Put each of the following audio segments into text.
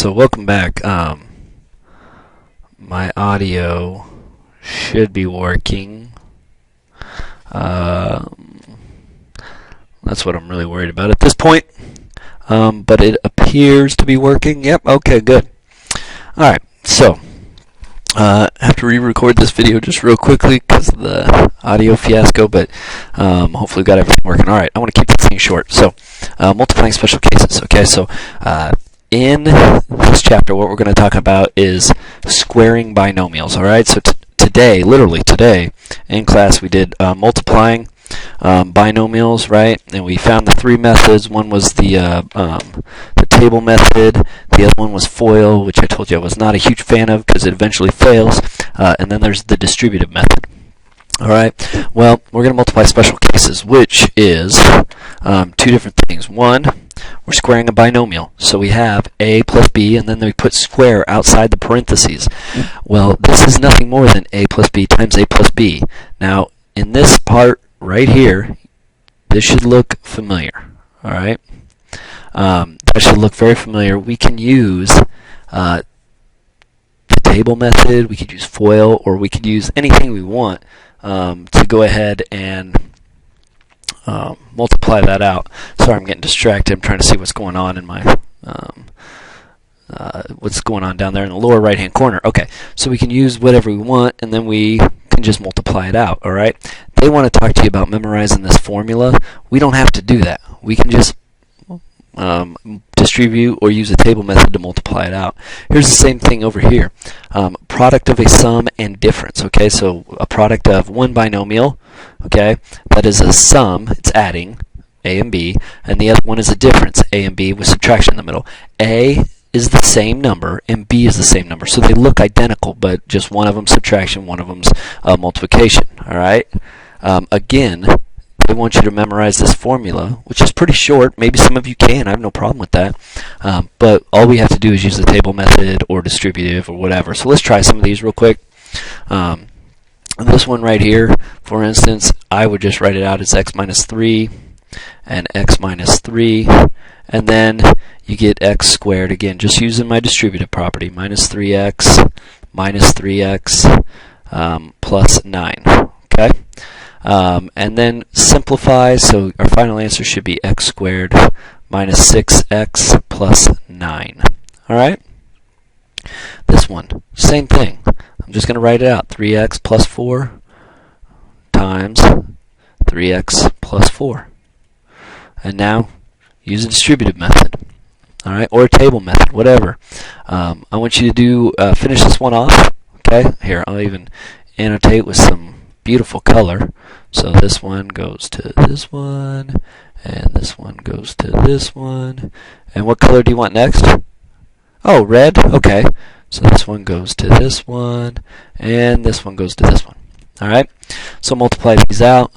so welcome back. My audio should be working. That's what I'm really worried about at this point. But it appears to be working. Yep, okay, good. Alright, so I have to re-record this video just real quickly because of the audio fiasco, but hopefully we've got everything working. Alright, I want to keep this thing short. So, multiplying special cases. Okay, so in this chapter, what we're going to talk about is squaring binomials. Alright, so today, literally today, in class we did multiplying binomials, right? And we found the three methods. One was the table method. The other one was FOIL, which I told you I was not a huge fan of because it eventually fails. And then there's the distributive method. Alright, well, we're going to multiply special cases, which is two different things. One, we're squaring a binomial. So we have a plus b, and then we put square outside the parentheses. Well, this is nothing more than a plus b times a plus b. Now, in this part right here, this should look familiar. Alright, that should look very familiar. We can use the table method, we could use FOIL, or we could use anything we want to go ahead and multiply that out. Sorry, I'm getting distracted. I'm trying to see what's going on in my what's going on down there in the lower right hand corner. Okay, so we can use whatever we want, and then we can just multiply it out. Alright, they want to talk to you about memorizing this formula. We don't have to do that. We can just distribute or use a table method to multiply it out. Here's the same thing over here. Product of a sum and difference. Okay, so a product of one binomial, okay, that is a sum, it's adding a and b, and the other one is a difference, a and b, with subtraction in the middle. A is the same number and b is the same number, so they look identical, but just one of them subtraction, one of them's multiplication. Alright, again, they want you to memorize this formula, which is pretty short. Maybe some of you can. I have no problem with that. But all we have to do is use the table method or distributive or whatever. So let's try some of these real quick. This one right here, for instance, I would just write it out as x minus 3 and x minus 3. And then you get x squared, again, just using my distributive property, minus 3x plus 9. Okay? And then simplify, so our final answer should be x squared minus 6x plus 9. Alright? This one, same thing. I'm just going to write it out. 3x plus 4 times 3x plus 4. And now, use a distributive method. Alright? Or a table method, whatever. I want you to do finish this one off. Okay? Here, I'll even annotate with some beautiful color. So this one goes to this one, and this one goes to this one. And what color do you want next? Oh, red? Okay. So this one goes to this one, and this one goes to this one. Alright? So multiply these out,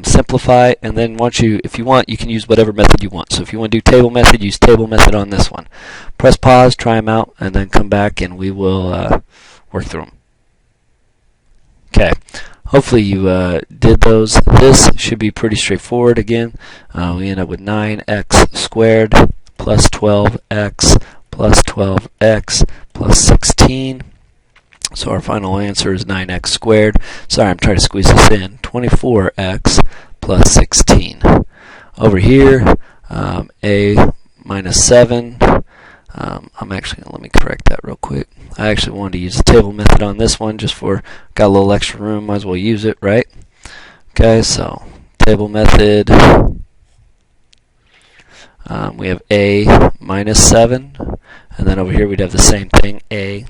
simplify, and then if you want, you can use whatever method you want. So if you want to do table method, use table method on this one. Press pause, try them out, and then come back and we will work through them. Okay. Hopefully you did those. This should be pretty straightforward again. We end up with 9x squared plus 12x plus 12x plus 16. So our final answer is 9x squared. Sorry, I'm trying to squeeze this in. 24x plus 16. Over here, a minus 7. Let me correct that real quick. I actually wanted to use the table method on this one just for, got a little extra room, might as well use it, right? Okay, so table method, we have a minus 7, and then over here we'd have the same thing, a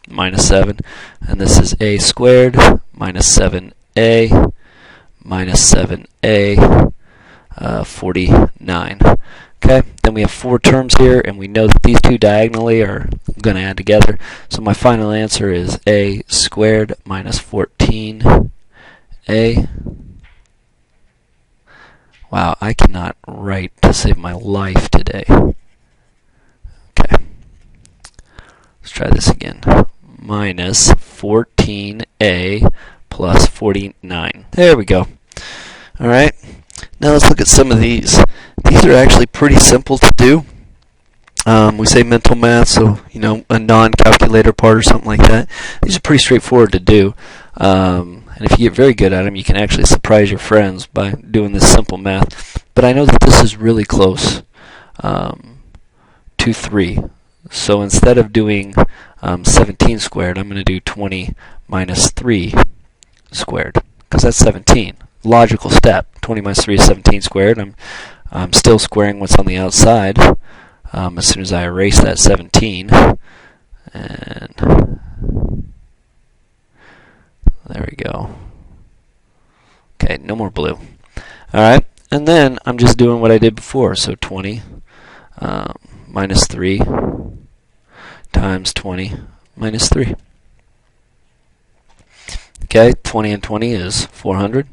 minus 7, and this is a squared minus 7a minus 7a, 49. Okay, then we have 4 terms here, and we know that these two diagonally are going to add together. So my final answer is a squared minus 14a. Wow, I cannot write to save my life today. Okay, let's try this again. Minus 14a plus 49. There we go. Alright, now let's look at some of these. These are actually pretty simple to do. We say mental math, so a non-calculator part or something like that. These are pretty straightforward to do, and if you get very good at them, you can actually surprise your friends by doing this simple math. But I know that this is really close to 3. So instead of doing 17 squared, I'm going to do 20 minus 3 squared, because that's 17. Logical step. 20 minus 3 is 17 squared. I'm still squaring what's on the outside. As soon as I erase that 17, and there we go. Okay, no more blue. Alright, and then I'm just doing what I did before, so 20 minus 3 times 20 minus 3. Okay, 20 and 20 is 400.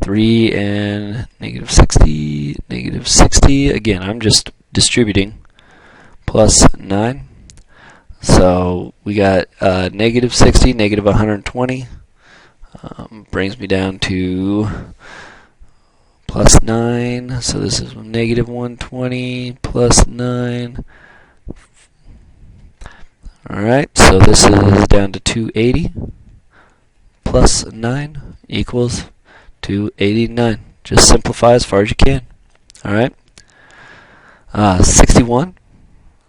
3 and negative 60, negative 60. Again, I'm just distributing, plus 9. So we got negative 60, negative 120. Brings me down to plus 9. So this is negative 120 plus 9. Alright, so this is down to 280 plus 9 equals 289. Just simplify as far as you can. Alright. 61.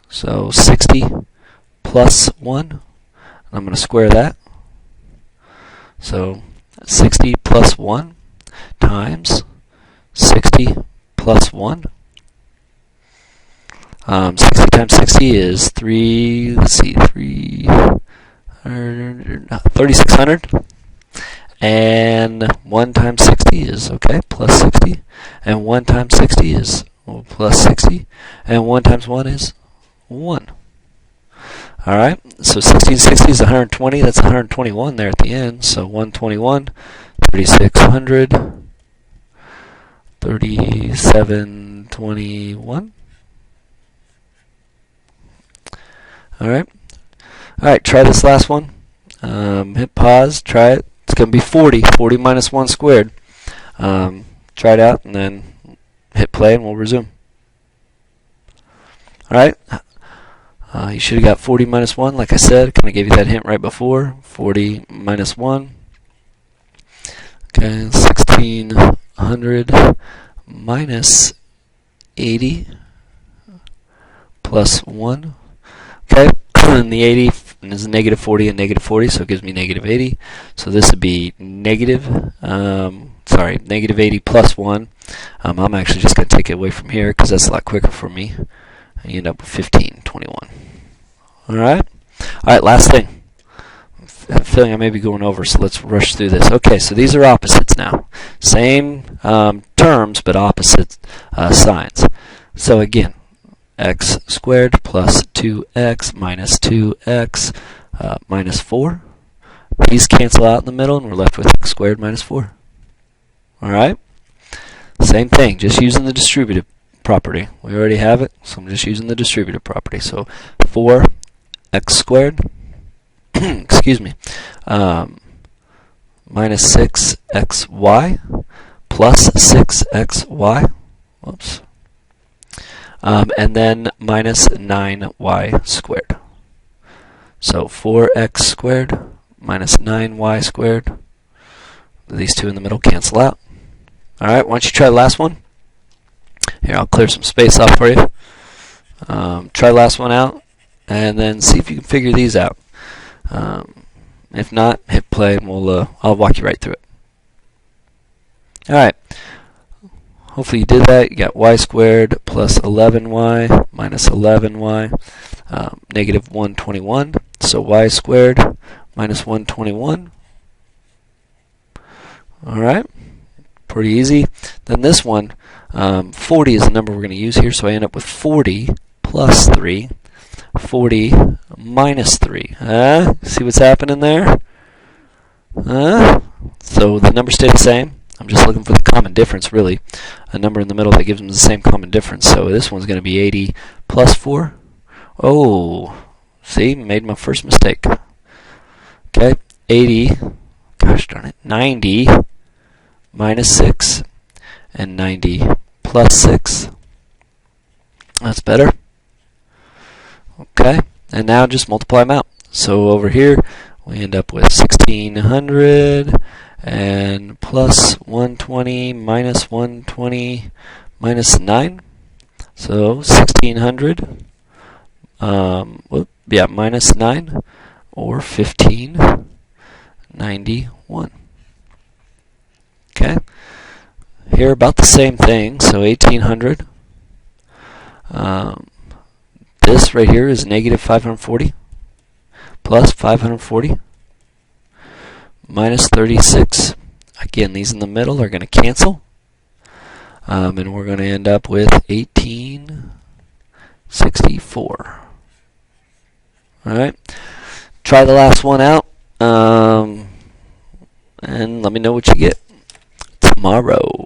So 60 plus 1. I'm going to square that. So 60 plus 1 times 60 plus 1. 60 times 60 is 3,600. And 1 times 60 is, okay, plus 60. And 1 times 60 is plus 60. And 1 times 1 is 1. Alright, so 60 and 60 is 120. That's 121 there at the end. So 121, 3,600, 3721. Alright, try this last one. Hit pause, try it. It's going to be 40. 40 minus 1 squared. Try it out and then hit play and we'll resume. Alright. You should have got 40 minus 1, like I said. Kind of gave you that hint right before. 40 minus 1. Okay, 1600 minus 80 plus 1. Okay, and the 80 is negative 40 and negative 40, so it gives me negative 80. So this would be negative 80 plus 1. I'm actually just going to take it away from here because that's a lot quicker for me. And you end up with 1521. Alright, last thing. I have a feeling I may be going over, so let's rush through this. Okay, so these are opposites now. Same terms, but opposite signs. So again, x squared plus 2x minus 2x minus 4. These cancel out in the middle, and we're left with x squared minus 4. Alright? Same thing, just using the distributive property. We already have it, so I'm just using the distributive property. So 4x squared, excuse me, minus 6xy plus 6xy. Whoops. And then minus 9y squared. So 4x squared minus 9y squared. These two in the middle cancel out. Alright, why don't you try the last one? Here, I'll clear some space off for you. Try the last one out, and then see if you can figure these out. If not, hit play, and I'll walk you right through it. Alright. Hopefully you did that. You got y squared plus 11y minus 11y, negative 121. So y squared minus 121. Alright, pretty easy. Then this one, 40 is the number we're going to use here, so I end up with 40 plus 3, 40 minus 3. See what's happening there? So the numbers stay the same. I'm just looking for the common difference, really. A number in the middle that gives them the same common difference. So this one's going to be 80 plus 4. Oh, see, made my first mistake. Okay, 80, gosh darn it, 90 minus 6. and 90 plus 6. That's better. Okay, and now just multiply them out. So over here, we end up with 1600 and plus 120 minus 120 minus 9. So 1600, minus 9, or 1591. Okay, here about the same thing. So 1800. This right here is negative 540 plus 540 minus 36. Again, these in the middle are going to cancel. And we're going to end up with 1864. Alright, try the last one out, and let me know what you get tomorrow.